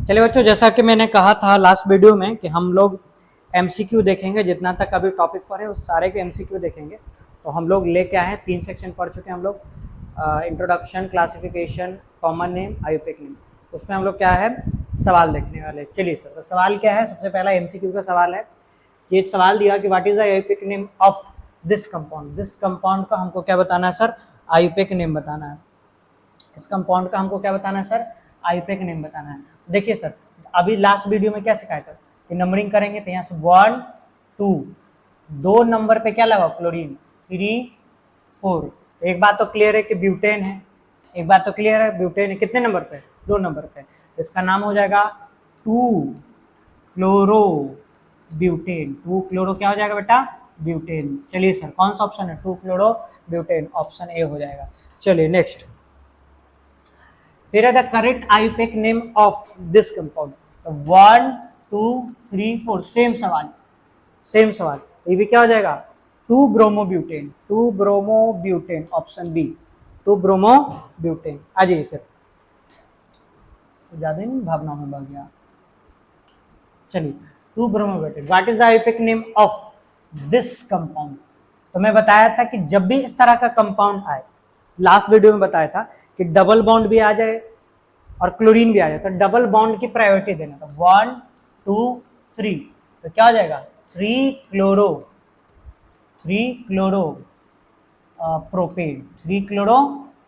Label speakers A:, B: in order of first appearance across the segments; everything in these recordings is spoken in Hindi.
A: चलिए बच्चों, जैसा कि मैंने कहा था लास्ट वीडियो में कि हम लोग एमसीक्यू देखेंगे, जितना तक अभी टॉपिक पर है उस सारे के एमसीक्यू देखेंगे। तो हम लोग लेके आए हैं 3 सेक्शन पढ़ चुके हैं हम लोग, introduction, classification, common name, IUPAC name. उसमें हम लोग क्या है सवाल देखने वाले। चलिए सर, तो सवाल क्या है? सबसे पहला एमसीक्यू का सवाल है। ये सवाल दिया कि what is the IUPAC name of this compound. This compound का हमको क्या बताना है सर? आईयूपीएसी नेम बताना है। इस कंपाउंड का हमको क्या बताना है सर? आईयूपीएसी नेम बताना है। देखिए सर, अभी लास्ट वीडियो में क्या सिखाया था कि नंबरिंग करेंगे तो यहाँ से 1 2 2 नंबर पे क्या लगा? क्लोरीन। 3 4। तो एक बात तो क्लियर है कि ब्यूटेन है। एक बात तो क्लियर है, ब्यूटेन है। कितने नंबर पे? 2 नंबर पे। इसका नाम हो जाएगा 2 फ्लोरो ब्यूटेन। 2 क्लोरो क्या हो जाएगा बेटा? ब्यूटेन। चलिए सर, कौन सा ऑप्शन है? 2 क्लोरो ब्यूटेन, ऑप्शन ए हो जाएगा। चलिए नेक्स्ट, फिर है the correct IUPAC name of this compound. तो 1 2 3 4 सेम सवाल, सेम सवाल। ये भी क्या हो जाएगा? 2 bromobutane. 2 bromobutane, option B 2 bromobutane. आ जाइए फिर, ज्यादा नहीं भावना में भाग गया। चलिए, 2 bromobutane. What is the IUPAC name of this compound? तो मैं बताया था कि जब भी इस तरह का कंपाउंड आए, लास्ट वीडियो में बताया था कि डबल बॉन्ड भी आ जाए और क्लोरीन भी आ जाए तो डबल बॉन्ड की प्रायोरिटी देना था। 1 2 3, तो क्या हो जाएगा? 3 क्लोरो प्रोपेन। 3 क्लोरो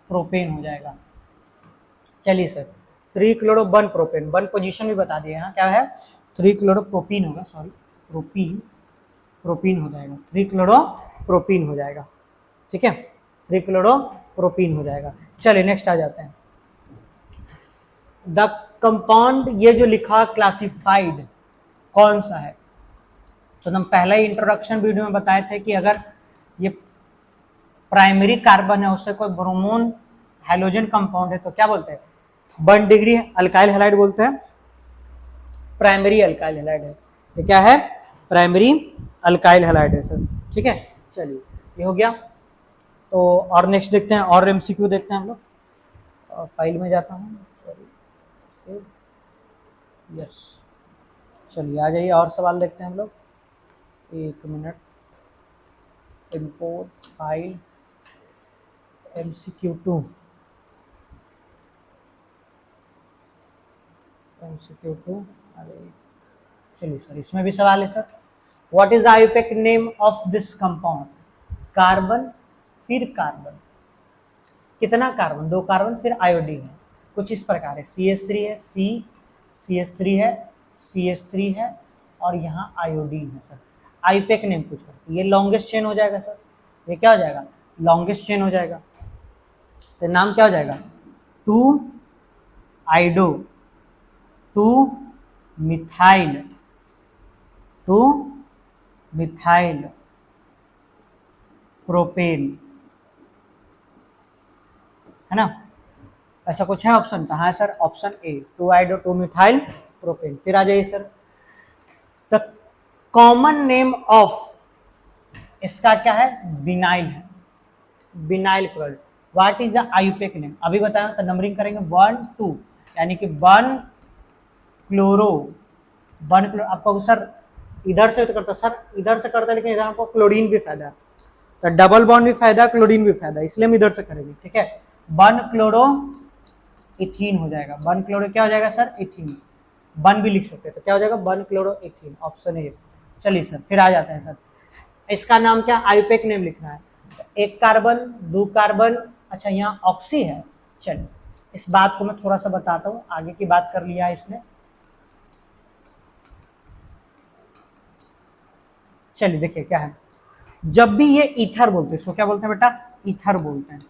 A: प्रोपेन हो जाएगा। चलिए सर, 3 क्लोरो 1 प्रोपेन, 1 पोजीशन भी बता दिए। यहाँ क्या है? 3 क्लोरो प्रोपीन होगा, सॉरी प्रोपीन हो जाएगा। 3 क्लोरो प्रोपीन हो जाएगा। ठीक है, 3 क्लोरो प्रोपीन हो जाएगा। चलिए नेक्स्ट आ जाते हैं। द कंपाउंड, ये जो लिखा क्लासिफाइड, कौन सा है? तो हम पहला ही इंट्रोडक्शन वीडियो में बताए थे कि अगर ये प्राइमरी कार्बन है, उससे कोई ब्रोमोन हाइड्रोजन कंपाउंड है तो क्या बोलते हैं? 1 डिग्री अल्काइल हैलाइड बोलते हैं। प्राइमरी अल्काइल हैलाइड है। ये क्या है? प्राइमरी अल्काइल हैलाइड है सर। ठीक है, चलिए ये हो गया। तो और नेक्स्ट देखते हैं, और एमसीक्यू देखते हैं हम लोग। फाइल में जाता हूँ, सॉरी सेव, यस। चलिए आ जाइए, और सवाल देखते हैं हम लोग। 1 मिनट, इंपोर्ट फाइल MCQ2 अरे चलिए सर, इसमें भी सवाल है sir. What is the IUPAC name of this compound? Carbon, फिर कार्बन, कितना कार्बन? 2 कार्बन, फिर आयोडीन है। कुछ इस प्रकार है, CH3 है, CH3 है, CH3 है, और यहाँ आयोडीन है सर। आईयूपीएसी नेम पूछ रहा है। ये लॉन्गेस्ट चेन हो जाएगा सर। ये क्या हो जाएगा? लॉन्गेस्ट चेन हो जाएगा। तो नाम क्या हो जाएगा? 2 आइडो 2 मिथाइल प्रोपेन, है ना? ऐसा कुछ है ऑप्शन? तो हाँ sir, option A 2 आइडो 2 methyl propane. फिर आ जाइए sir, the common name of, इसका क्या है? बिनाइल है, vinyl chloride. What is the IUPAC name? अभी बताया तो नंबरिंग करेंगे 1 2, यानी कि 1 क्लोरो आपको सर इधर से तो करता सर, इधर से करता, लेकिन इधर आपको क्लोरीन भी फायदा है, तो डबल बॉन्ड भी फायदा, क्लोरीन भी फायदा, इसलिए हम इधर से करेंगे। ठीक है, 1 क्लोरो इथीन हो जाएगा। 1 क्लोरो क्या हो जाएगा सर? इथीन। 1 भी लिख सकते हैं, तो क्या हो जाएगा? 1 क्लोरो इथीन, ऑप्शन ए। चलिए सर, फिर आ जाते हैं सर, इसका नाम क्या? आईयूपीएसी नेम लिखना है। तो 1 कार्बन 2 कार्बन, अच्छा यहाँ ऑक्सी है। चलिए इस बात को मैं थोड़ा सा बताता हूँ, आगे की बात कर लिया है इसने। चलिए देखिए क्या है, जब भी ये ईथर बोलते हैं, इसको क्या बोलते हैं बेटा? ईथर बोलते हैं।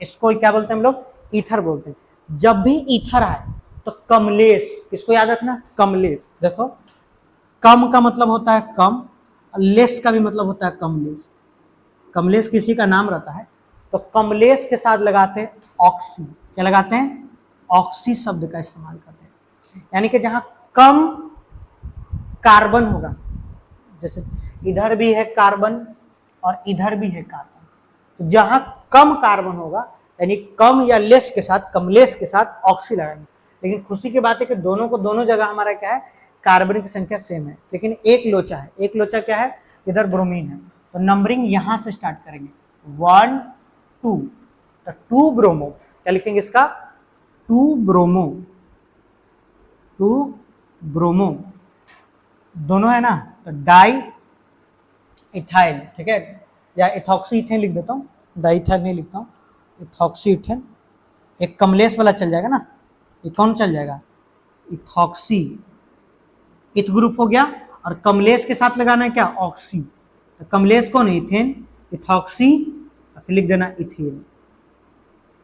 A: इसको क्या बोलते हैं हम लोग? ईथर बोलते हैं। जब भी ईथर आए तो कमलेश, किसको याद रखना? कमलेश। देखो, कम का मतलब होता है कम, लेस का भी मतलब होता है कमलेश। कमलेश किसी का नाम रहता है, तो कमलेश के साथ लगाते हैं ऑक्सी। क्या लगाते हैं? ऑक्सी शब्द का इस्तेमाल करते हैं। यानी कि जहां कम कार्बन होगा, जैसे इधर भी है कार्बन और इधर भी है कार्बन, तो जहां कम कार्बन होगा यानी कम या लेस के साथ, कमलेस के साथ ऑक्सी लगाएंगे। लेकिन खुशी की बात है कि दोनों को दोनों जगह हमारा क्या है, कार्बन की संख्या सेम है, लेकिन एक लोचा है। एक लोचा क्या है, इधर ब्रोमीन है, तो नंबरिंग यहां से स्टार्ट करेंगे 1 2, तो 2 ब्रोमो, क्या लिखेंगे इसका, 2 ब्रोमो, 2 ब्रोमो, दोनों है ना, तो डाई इथाइल, ठीक है, या इथॉक्सी इथेन लिख देता हूँ, डाई इथाइल नहीं लिखता हूँ, इथॉक्सी इथेन, एक कमलेश वाला चल जाएगा ना, ये कौन चल जाएगा, इथॉक्सी, इथ ग्रुप हो गया, और कमलेश के साथ लगाना है क्या, ऑक्सी, तो कमलेश कौन है, इथेन, इथॉक्सी, फिर लिख देना इथेन।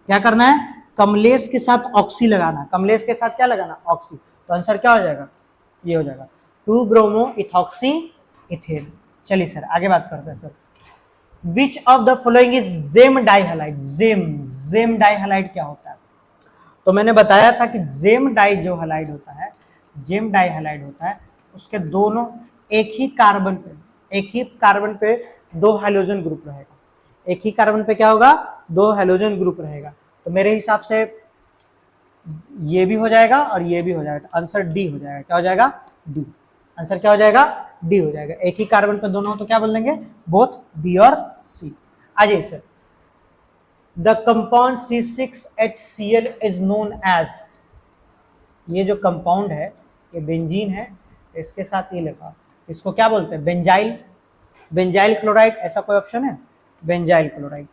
A: क्या करना है, कमलेश के साथ ऑक्सी लगाना, कमलेश के साथ क्या लगाना, ऑक्सी, तो आंसर क्या हो जाएगा, ये हो जाएगा 2 ब्रोमो इथॉक्सी इथेन। चलिए सर आगे बात करते हैं sir, which of the following is gem dihalide, gem dihalide क्या होता है, तो मैंने बताया था कि जेम डाई जो हैलाइड होता है, जेम डाइहैलाइड होता है, उसके दोनों एक ही कार्बन पे 2 हाइड्रोजन ग्रुप रहेगा, एक ही कार्बन पे क्या होगा, 2 हाइड्रोजन ग्रुप रहेगा, तो मेरे हिसाब से ये भी हो जाएगा और ये भी हो जाएगा, तो आंसर डी हो जाएगा, क्या हो जाएगा, डी, आंसर क्या हो जाएगा, डी हो जाएगा, एक ही कार्बन पे दोनों, तो क्या बोल देंगे, बोथ बी और सी। आ जाइए sir, the compound C6HCl is known as, ये जो कंपाउंड है ये बेंजीन है, इसके साथ ये लिखा, इसको क्या बोलते हैं, बेंजाइल, बेंजाइल क्लोराइड, ऐसा कोई ऑप्शन है, बेंजाइल क्लोराइड,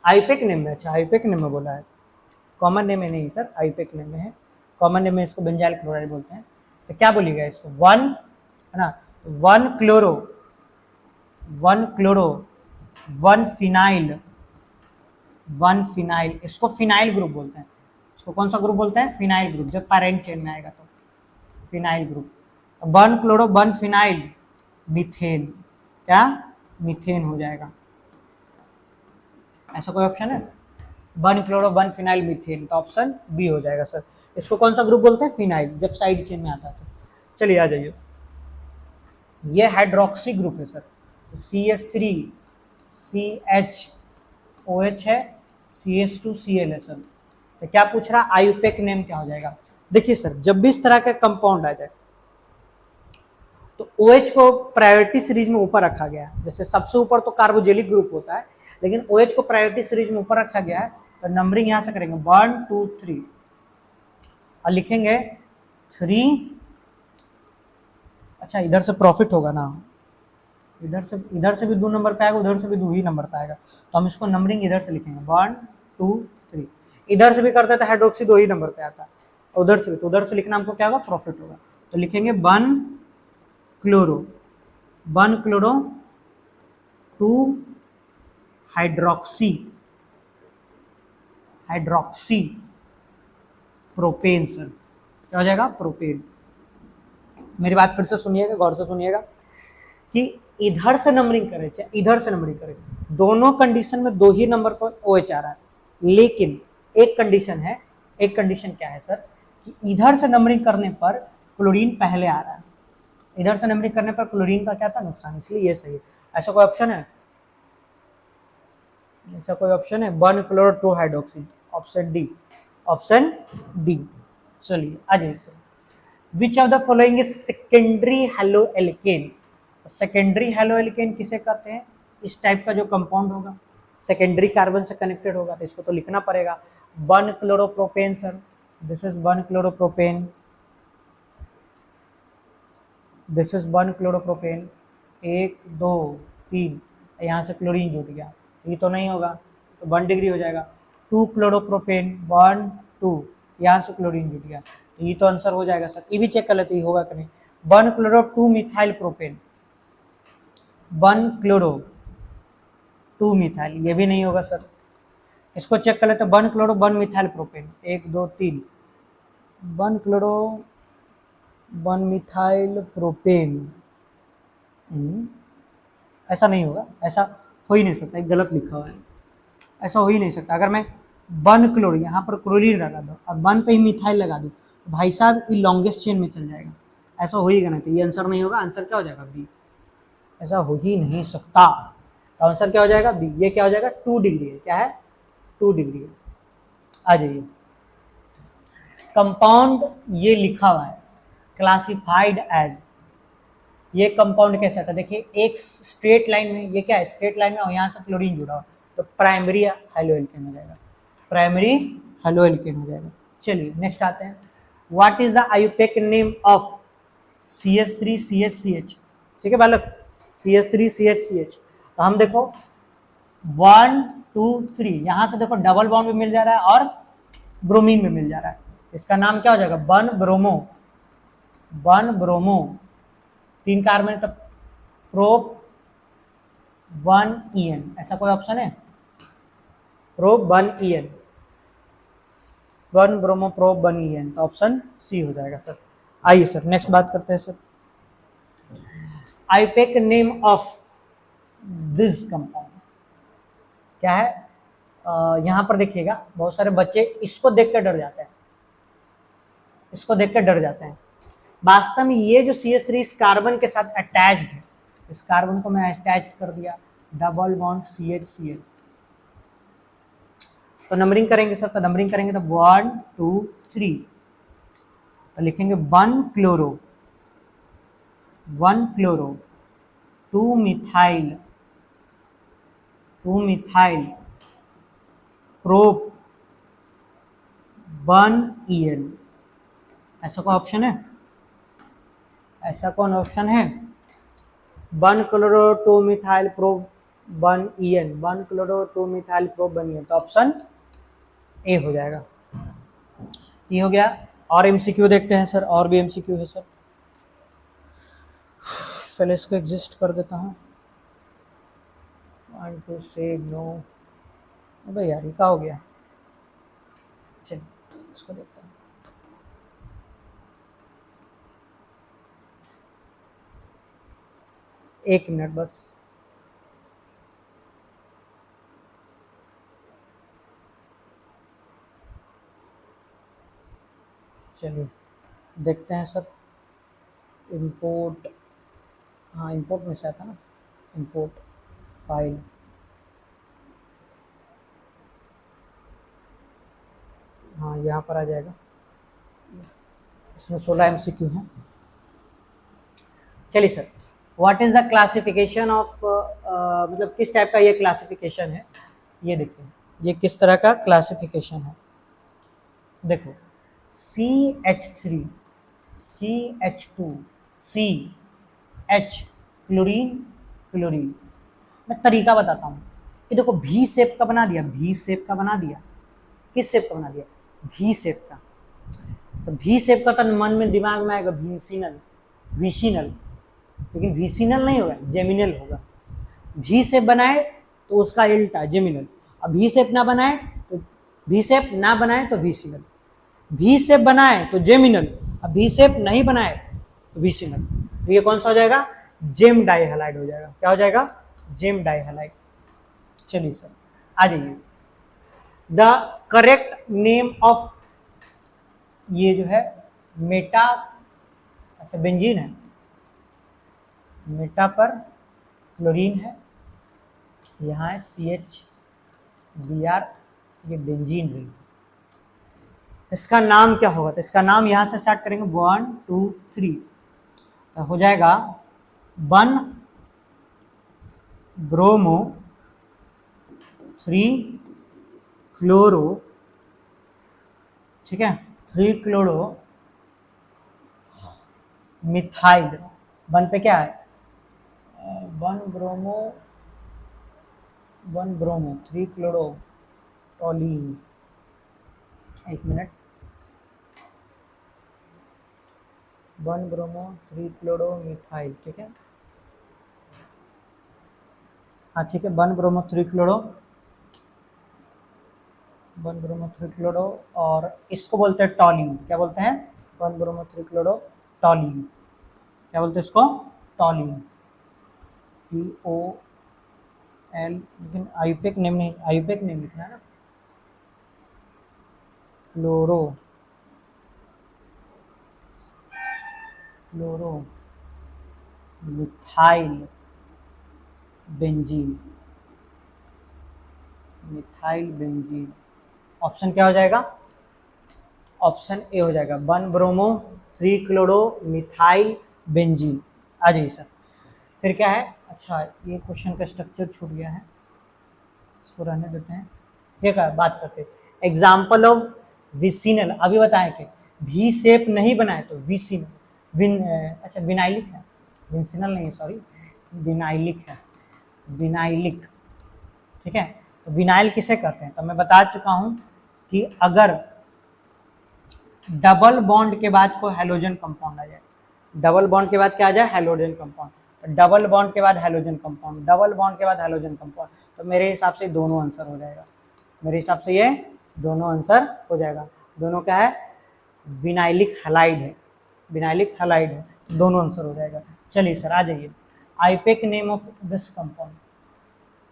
A: आईपेक नेम में, अच्छा आईपेक नेम में बोला है, कॉमन नेम में नहीं सर, आईपेक नेम में है, कॉमन नेम में इसको बेंजाइल क्लोराइड बोलते हैं, तो क्या बोलिएगा इसको, 1 है ना, 1 क्लोरो, 1 फिनाइल, 1 फिनाइल, इसको फिनाइल ग्रुप बोलते हैं, इसको कौन सा ग्रुप बोलते हैं, फिनाइल ग्रुप, जब पैरेंट चेन में आएगा तो phenyl group, 1 chloro 1 phenyl methane, क्या, मीथेन हो जाएगा, ऐसा कोई ऑप्शन है, 1 क्लोरो 1 फिनाइल मीथेन, तो ऑप्शन बी हो जाएगा सर, इसको कौन सा ग्रुप बोलते हैं, फिनाइल, जब साइड चेन में आता है तो। चलिए आ जाइए, ये हाइड्रोक्सी ग्रुप है सर, CH3 CHOH है, CH2Cl है सर, तो क्या पूछ रहा, आईयूपेक नेम क्या हो जाएगा, देखिए सर जब भी इस तरह का कंपाउंड आ जाए तो OH को प्रायोरिटी सीरीज में ऊपर रखा गया है, जैसे सबसे ऊपर तो कार्बोजेलिक ग्रुप होता है, लेकिन OH को प्रायोरिटी सीरीज में ऊपर रखा गया है, तो नंबरिंग यहां से करेंगे 1 2 3 और लिखेंगे 3, अच्छा इधर से प्रॉफिट होगा ना, इधर से भी 2 नंबर पे आएगा, उधर से भी 2 ही नंबर पे आएगा, तो हम इसको नंबरिंग इधर से लिखेंगे 1 2 3, इधर से भी करते तो हाइड्रोक्सी 2 ही नंबर पे आता, उधर से भी, तो उधर से लिखना हमको क्या होगा, प्रॉफिट होगा, तो लिखेंगे 1 क्लोरो 2 हाइड्रोक्सी प्रोपेन सर, क्या हो जाएगा, प्रोपेन। मेरी बात फिर से सुनिएगा, गौर से सुनिएगा कि इधर से नंबरिंग करें चाहे इधर से नंबरिंग करें, दोनों कंडीशन में 2 ही नंबर पर OH आ रहा है, लेकिन एक कंडीशन है, एक कंडीशन क्या है सर, कि इधर से नंबरिंग करने पर क्लोरीन पहले आ रहा है, इधर से नंबरिंग करने पर क्लोरीन का क्या था, नुकसान, इसलिए ये सही है। ऐसा कोई ऑप्शन है, ऐसा कोई ऑप्शन है, 1 chloro 2 hydroxy, option D, option D. चलिए आ जाइए sir, which of the following is secondary halo alkane, secondary halo alkane किसे कहते हैं, इस टाइप का जो कंपाउंड होगा सेकेंडरी कार्बन से कनेक्टेड होगा, तो इसको तो लिखना पड़ेगा 1 chloropropane sir, this is 1 chloropropane, this is 1 chloropropane, 1 2 3, यहाँ से क्लोरीन जुट गया, ये तो नहीं होगा, तो 1 डिग्री हो जाएगा, 2 क्लोरोप्रोपेन 1 2, यहाँ से क्लोरीन जुट गया, तो ये तो आंसर हो जाएगा सर, ये भी चेक कर लेते ही होगा कि नहीं, 1 chloro 2 methyl propane, 1 chloro 2 methyl, ये भी नहीं होगा सर, इसको चेक कर लेते, 1 chloro 1 methyl propane, 1 2 3, 1 chloro 1 methyl propane, ऐसा नहीं होगा, ऐसा हो ही नहीं सकता, एक गलत लिखा हुआ है, ऐसा हो ही नहीं सकता, अगर मैं 1 क्लोरो यहाँ पर क्लोरीन लगा दो और 1 पे ही मिथाइल लगा दो, तो भाई साहब ये लॉन्गेस्ट चेन में चल जाएगा, ऐसा हो ही नहीं, तो ये आंसर नहीं होगा, आंसर क्या हो जाएगा, बी, ऐसा हो ही नहीं सकता, तो आंसर क्या हो जाएगा, बी, ये क्या हो जाएगा, 2 डिग्री है, क्या है, 2 डिग्री है। आ जाइए, कंपाउंड ये लिखा हुआ है क्लासिफाइड एज, ये कंपाउंड कैसा था, देखिए एक स्ट्रेट लाइन में, ये क्या है स्ट्रेट लाइन में और यहाँ से फ्लोरीन जुड़ा हुआ, तो प्राइमरी हाइलोएल्केन हो जाएगा, प्राइमरी हाइलोएल्केन हो जाएगा। चलिए नेक्स्ट आते हैं, what is the IUPAC name of CH3CHCH, ठीक है बालक, CH3CHCH। तो हम देखो 1 2 3, यहां से देखो डबल बॉन्ड भी मिल जा रहा है और ब्रोमीन में मिल जा रहा है, इसका नाम क्या हो जाएगा, one bromo, one bromo, 3 carbon तब प्रोप 1En, ऐसा कोई ऑप्शन है, prop 1En, one bromo prop 1En, तो ऑप्शन सी हो जाएगा सर। आइए सर नेक्स्ट बात करते हैं sir, IUPAC name of this compound क्या है, यहां पर देखिएगा बहुत सारे बच्चे इसको देख कर डर जाते हैं, इसको देख कर डर जाते हैं, वास्तव में ये जो CH3 इस कार्बन के साथ अटैच्ड है, इस कार्बन को मैं अटैच कर दिया, डबल बॉन्ड CH तो नंबरिंग करेंगे सर, तो नंबरिंग करेंगे तो 1 2 3, तो लिखेंगे 1 क्लोरो 2 मिथाइल प्रोप 1En, ऐसा कोई ऑप्शन है, ऐसा कौन ऑप्शन है, 1 chloro 2 methyl prop 1En, 1 chloro 2 methyl prop 1En, तो ऑप्शन ए हो जाएगा। ये हो गया, और MCQ देखते हैं सर, और भी MCQ है सर, पहले इसको एग्जिस्ट कर देता हूँ, 1 2 से नो, अबे यार ये क्या हो गया, चलिए इसको देखते हैं, एक मिनट बस, चलिए देखते हैं सर, इंपोर्ट, हाँ इंपोर्ट में से आता ना, इंपोर्ट फाइल, हाँ यहाँ पर आ जाएगा, इसमें 16 MCQ हैं। चलिए sir, what is the classification of, मतलब किस टाइप का ये क्लासिफिकेशन है, ये देखिए ये किस तरह का क्लासिफिकेशन है, देखो CH3 CH2 CH, क्लोरीन, मैं तरीका बताता हूँ, ये देखो V शेप का बना दिया, V शेप का बना दिया, किस शेप का बना दिया, V शेप का, तो V शेप का तो मन में दिमाग में आएगा विसिनल, लेकिन विसिनल नहीं होगा, जेमिनल होगा, V शेप बनाए तो उसका उल्टा जेमिनल, अब V शेप ना बनाए तो विसिनल, V शेप बनाए तो जेमिनल, अब V शेप नहीं बनाए तो विसिनल, तो ये कौन सा हो जाएगा, जेम डाइहैलाइड हो जाएगा, क्या हो जाएगा, जेम डाइहैलाइड। चलिए सर आ जाइए, द करेक्ट नेम ऑफ, ये जो है मेटा, अच्छा बेंजीन है, मेटा पर क्लोरीन है, यहाँ है CHBr, ये बेंजीन रिंग, इसका नाम क्या होगा, तो इसका नाम यहाँ से स्टार्ट करेंगे 1 2 3, तो हो जाएगा 1 ब्रोमो 3 क्लोरो, ठीक है 3 क्लोरो मिथाइल, 1 पे क्या है, 1 ब्रोमो 3 क्लोरो टॉलीन, एक मिनट, 1 ब्रोमो 3 क्लोरो मिथाइल, ठीक है, हाँ ठीक है, 1 ब्रोमो 3 क्लोरो, 1 ब्रोमो 3 क्लोरो, और इसको बोलते हैं टॉलीन, क्या बोलते हैं, 1 ब्रोमो 3 क्लोरो टॉलीन, क्या बोलते हैं इसको, टॉलीन, TOL, लेकिन आईपेक नेम नहीं, आईपेक नेम लिखना है ना, क्लोरो मिथाइल बेंजीन, ऑप्शन क्या हो जाएगा, ऑप्शन ए हो जाएगा 1 ब्रोमो 3 क्लोरो मिथाइल बेंजीन। आ जाइए सर। फिर क्या है, अच्छा ये क्वेश्चन का स्ट्रक्चर छूट गया है, इसको रहने देते हैं। ये क्या बात करते हैं, एग्जाम्पल ऑफ विसिनल। अभी बताएं कि वी शेप नहीं बनाए तो विसिनल अच्छा विनाइलिक है, विंसिनल नहीं है सॉरी, विनाइलिक है, विनाइलिक। ठीक है, तो विनाइल किसे कहते हैं, तो मैं बता चुका हूं कि अगर डबल बॉन्ड के बाद कोई हेलोजन कंपाउंड आ जाए, डबल बॉन्ड के बाद क्या आ जाए, हेलोजन कंपाउंड, तो डबल बॉन्ड के बाद हेलोजन कंपाउंड, डबल बॉन्ड के बाद हेलोजन कंपाउंड, तो मेरे हिसाब से दोनों आंसर हो जाएगा, मेरे हिसाब से ये दोनों आंसर हो जाएगा। दोनों क्या है, विनाइलिक हैलाइड है, विनाइलिक हैलाइड है, दोनों आंसर हो जाएगा। चलिए सर आ जाइए, IUPAC name of this compound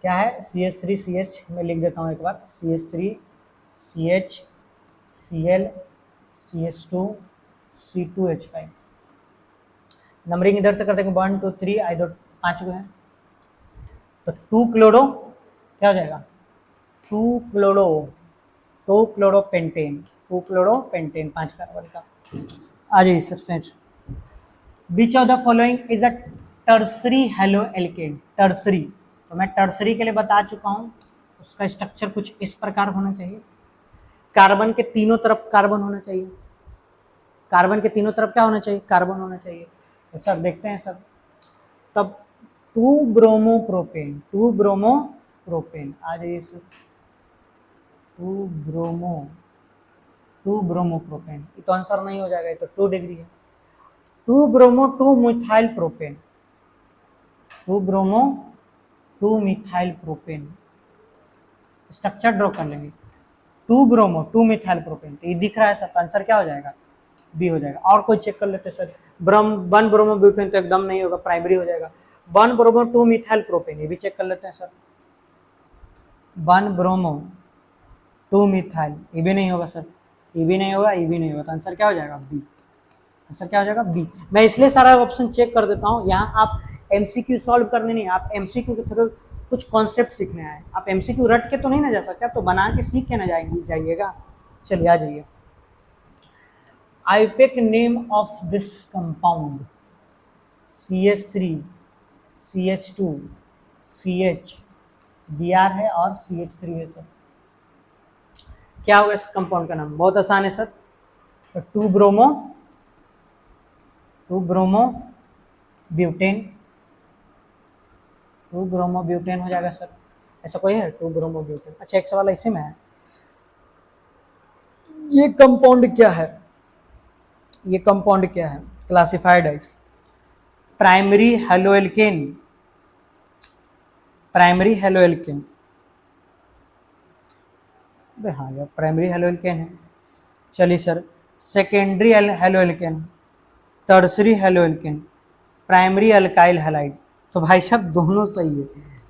A: क्या है, CH3CH में लिख देता हूँ एक बार, CH3CH Cl CH2 C2H5। Numbering इधर से करते हैं 1 2 3, आई 5 गो है, तो 2 क्लोरो क्या हो जाएगा, 2 क्लोरोपेंटेन, 2 क्लोरोपेंटेन 5 कार्बन का। आ जाइए सर फिर, विच of the following is a tertiary halo alkane. Tertiary, तो मैं टर्सरी के लिए बता चुका हूँ, उसका स्ट्रक्चर कुछ इस प्रकार होना चाहिए, कार्बन के तीनों तरफ कार्बन होना चाहिए, कार्बन के तीनों तरफ क्या होना चाहिए, कार्बन होना चाहिए। तो सर देखते हैं सर, तब 2 ब्रोमोप्रोपेन, 2 ब्रोमोप्रोपेन, आ जाइए सर, 2 ब्रोमोप्रोपेन, ये तो आंसर नहीं हो जाएगा, ये तो 2 डिग्री है। 2 bromo 2 methyl propane, 2 bromo 2 methyl propane, structure draw कर लेंगे, 2 ब्रोमो 2 मिथाइल प्रोपेन, तो ये दिख रहा है सर, तो आंसर क्या हो जाएगा, बी हो जाएगा। और कोई चेक कर लेते सर, 1 ब्रोमो ब्यूटेन तो एकदम नहीं होगा, प्राइमरी हो जाएगा। 1 ब्रोमो 2 मिथाइल प्रोपेन, ये भी चेक कर लेते हैं सर, 1 ब्रोमो 2 मिथाइल, ये भी नहीं होगा सर, ये भी नहीं होगा, ये भी नहीं होगा, तो आंसर क्या हो जाएगा, बी। आंसर क्या हो जाएगा, बी। मैं इसलिए सारा ऑप्शन चेक कर देता हूँ, यहाँ आप एमसीक्यू सॉल्व करने नहीं, आप एमसीक्यू के थ्रू कुछ कॉन्सेप्ट सीखने आए, आप एमसीक्यू रट के तो नहीं ना जा सकते, तो बना के सीख के ना जाइएगा। चलिए आ जाइए, IUPAC name of this compound, CH3 CH2 CH Br है और CH3 है सर, क्या होगा इस कंपाउंड का नाम, बहुत आसान है सर, तो 2 ब्रोमो ब्यूटेन, 2 ब्रोमो ब्यूटेन हो जाएगा सर, ऐसा कोई है 2 ब्रोमो ब्यूटेन। अच्छा एक सवाल इसी में है, ये कंपाउंड क्या है, ये कंपाउंड क्या है, क्लासिफाइड है प्राइमरी हेलोएल्केन, प्राइमरी हेलोएल्केन, हाँ यार प्राइमरी हेलोएल्केन है। चलिए sir, secondary haloalkane, tertiary haloalkane, primary alkyl halide, तो भाई साहब दोनों सही है,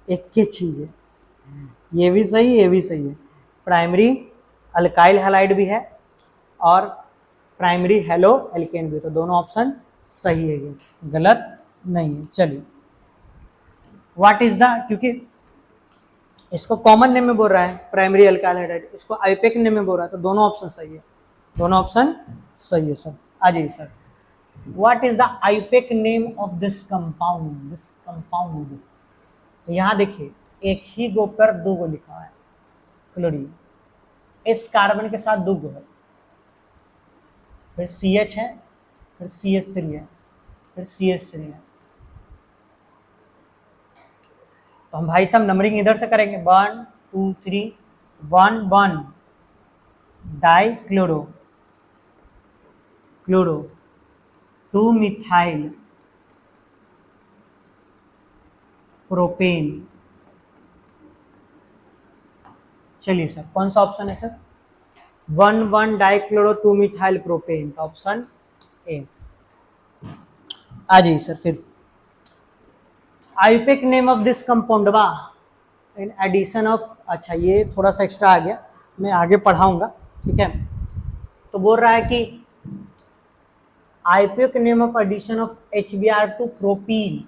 A: एक ही चीज़ है, ये भी सही है, ये भी सही है, प्राइमरी अल्काइल हैलाइड भी है और प्राइमरी हेलो एल्केन भी, तो दोनों ऑप्शन सही है, ये गलत नहीं है। चलिए, व्हाट इज द, क्योंकि इसको कॉमन नेम में बोल रहा है प्राइमरी अल्काइल हैलाइड, इसको आईपेक नेम में बोल रहा है, तो दोनों ऑप्शन सही है, दोनों ऑप्शन सही है सर। आ जाइए sir, what is the IUPAC name of this compound, this compound, तो यहाँ देखिए एक ही गो पर 2 गो लिखा है क्लोरीन, इस कार्बन के साथ 2 गो है, फिर CH है, फिर CH3 है, फिर CH3 है, तो हम भाई साहब नंबरिंग इधर से करेंगे 1 2 3, 1 1 डाई क्लोरो 2 मिथाइल प्रोपेन। चलिए सर कौन सा ऑप्शन है सर, 1 1 डाइक्लोरो 2 मिथाइल प्रोपेन का ऑप्शन ए। आ जाइए सर फिर, IUPAC name of this compound बा इन एडिशन ऑफ, अच्छा ये थोड़ा सा एक्स्ट्रा आ गया, मैं आगे पढ़ाऊंगा, ठीक है। तो बोल रहा है कि IUPAC name of addition of HBr2 propene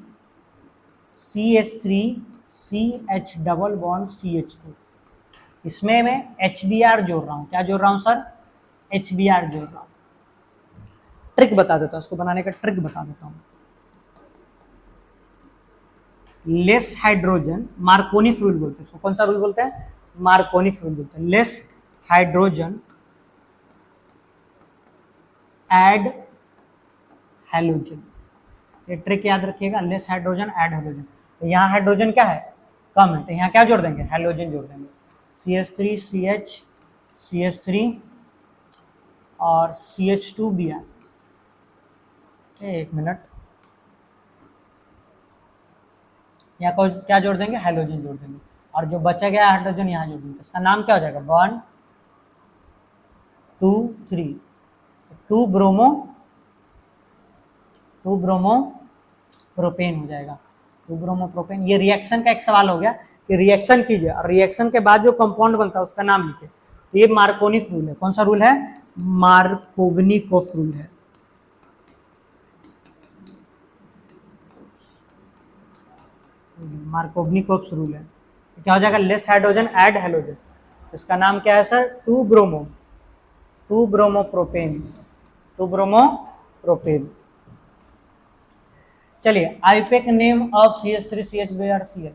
A: CH3 CH double bond CH2, इसमें मैं HBr जोड़ रहा हूँ, क्या जोड़ रहा हूँ सर, HBr जोड़ रहा हूँ। ट्रिक बता देता हूँ, उसको बनाने का ट्रिक बता देता हूँ। लेस हाइड्रोजन, मार्कोनी रूल बोलते हैं इसको। कौन सा रूल बोलते हैं? मार्कोनी रूल बोलते हैं। लेस हाइड्रोजन एड हैलोजन, ये ट्रिक याद रखिएगा। लेस हाइड्रोजन एड हैलोजन, तो यहाँ हाइड्रोजन क्या है? कम है, तो यहाँ क्या जोड़ देंगे? हैलोजन जोड़ देंगे। CH3 CH CH3 और CH2Br। एक मिनट, यहाँ को क्या जोड़ देंगे? हैलोजन जोड़ देंगे, और जो बचा गया हाइड्रोजन यहाँ जोड़ देंगे। इसका नाम क्या हो जाएगा? 1 2 3 2 ब्रोमो प्रोपेन हो जाएगा। 2 ब्रोमो प्रोपेन। ये रिएक्शन का एक सवाल हो गया कि रिएक्शन कीजिए और रिएक्शन के बाद जो कंपाउंड बनता है उसका नाम लिखिए। तो ये मार्कोनी रूल है। कौन सा रूल है? मार्कोवनिकोफ रूल है। मार्कोवनिकोफ रूल है। तो क्या हो जाएगा? लेस हाइड्रोजन ऐड हैलोजन, तो इसका नाम क्या है सर? 2 bromo propane. चलिए, IUPAC name of CH3 CHBr Cl,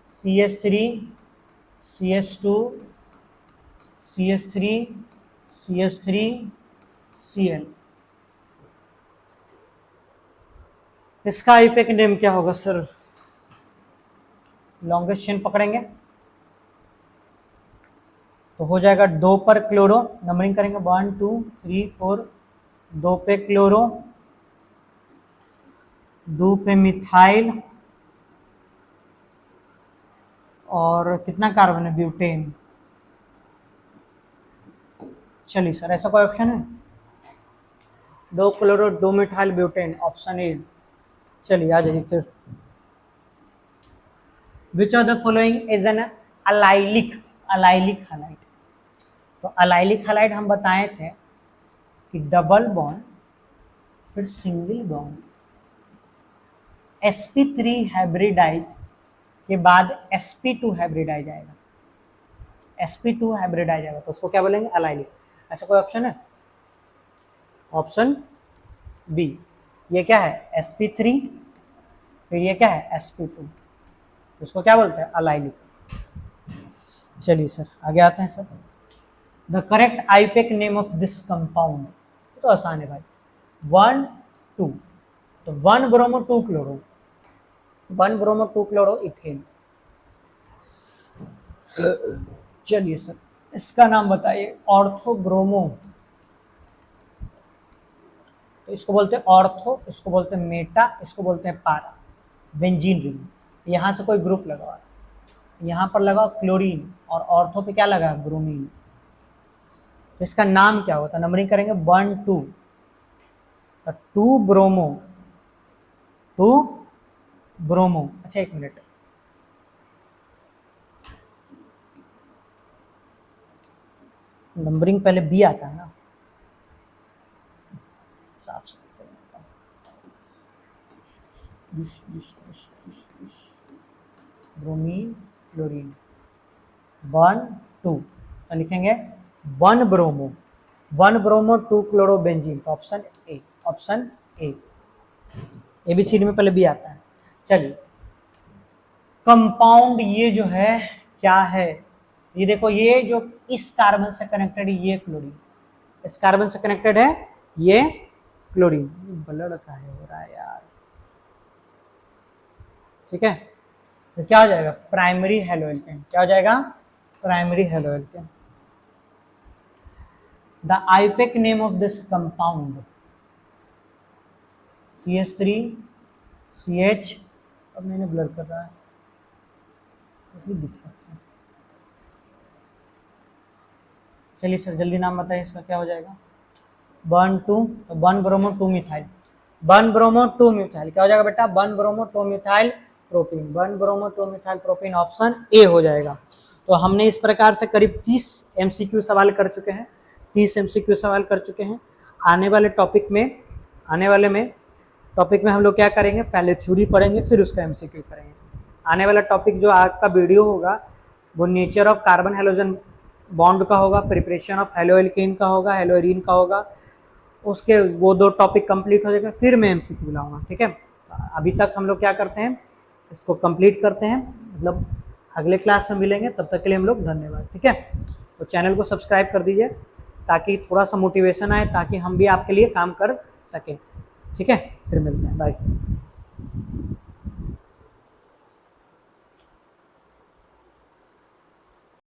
A: CH3 CH2 CH3 CH3 Cl। इसका आईपेक नेम क्या होगा सर? लॉन्गेस्ट चेन पकड़ेंगे तो हो जाएगा 2 पर क्लोरो, नंबरिंग करेंगे 1 2 3 4, 2 पे क्लोरो, 2 पे मिथाइल, और कितना कार्बन है? ब्यूटेन। चलिए सर, ऐसा कोई ऑप्शन है? 2 chloro 2 methyl butane, option A. चलिए आ जाइए फिर। विच of the following is an allylic halide? तो अलाइलिक हैलाइड हम बताए थे कि डबल बॉन्ड फिर सिंगल बॉन्ड, sp3 हाइब्रिडाइज के बाद sp2 हाइब्रिडाइज आएगा, sp2 हाइब्रिडाइज आएगा, तो उसको क्या बोलेंगे? अलाइलिक। ऐसा कोई ऑप्शन है? Option B. ये क्या है? sp3, फिर ये क्या है? sp2, उसको क्या बोलते हैं? अलाइलिक। चलिए सर आगे आते हैं sir. The correct IUPAC name of this compound, तो आसान है भाई। 1 2, तो 1 bromo 2 chloro, 1 bromo 2 chloro ethane. चलिए सर, इसका नाम बताइए। ऑर्थो ब्रोमो, तो इसको बोलते हैं ऑर्थो, इसको बोलते हैं मेटा, इसको बोलते हैं पारा। बेंजीन रिंग, यहाँ से कोई ग्रुप लगा हुआ, यहाँ पर लगा क्लोरीन, और ऑर्थो पे क्या लगा? ब्रोमीन। तो इसका नाम क्या होता है? नंबरिंग करेंगे 1 2, तो 2 ब्रोमो। अच्छा एक मिनट, नंबरिंग पहले बी आता है ना, साफ ब्रोमीन क्लोरीन 1 2, तो लिखेंगे 1 ब्रोमो 2 क्लोरोबेंजीन, तो ऑप्शन ए। ABCD में पहले बी आता है। चलिए, कंपाउंड ये जो है क्या है? ये देखो, ये जो इस कार्बन से कनेक्टेड है ये क्लोरीन, इस कार्बन से कनेक्टेड है ये क्लोरीन। ब्लड का है हो रहा है यार, ठीक है। तो क्या हो जाएगा? Primary haloalkane. क्या हो जाएगा? Primary haloalkane. The IUPAC name of this compound, CH3 CH, अब मैंने ब्लर कर रहा है, दिक्कत है। चलिए सर जल्दी नाम बताइए, इसका क्या हो जाएगा? 1 2, तो 1 ब्रोमो 2 मिथाइल, 1 ब्रोमो 2 मिथाइल। क्या हो जाएगा बेटा? 1 bromo 2 methyl propene, 1 bromo 2 methyl propene, option A हो जाएगा। तो हमने इस प्रकार से करीब 30 MCQ सवाल कर चुके हैं, 30 MCQ सवाल कर चुके हैं। आने वाले टॉपिक में हम लोग क्या करेंगे? पहले थ्योरी पढ़ेंगे, फिर उसका MCQ करेंगे। आने वाला टॉपिक जो आज का वीडियो होगा वो nature of carbon halogen bond का होगा, प्रिपरेशन ऑफ हेलोएल्केन का होगा, हेलोएरीन का होगा, उसके वो 2 टॉपिक कंप्लीट हो जाएगा, फिर मैं एमसीक्यू लाऊंगा। ठीक है, अभी तक हम लोग क्या करते हैं, इसको कंप्लीट करते हैं, मतलब अगले क्लास में मिलेंगे, तब तक के लिए हम लोग धन्यवाद। ठीक है, तो चैनल को सब्सक्राइब कर दीजिए ताकि थोड़ा सा मोटिवेशन आए, ताकि हम भी आपके लिए काम कर सकें। ठीक है, फिर मिलते हैं, बाय।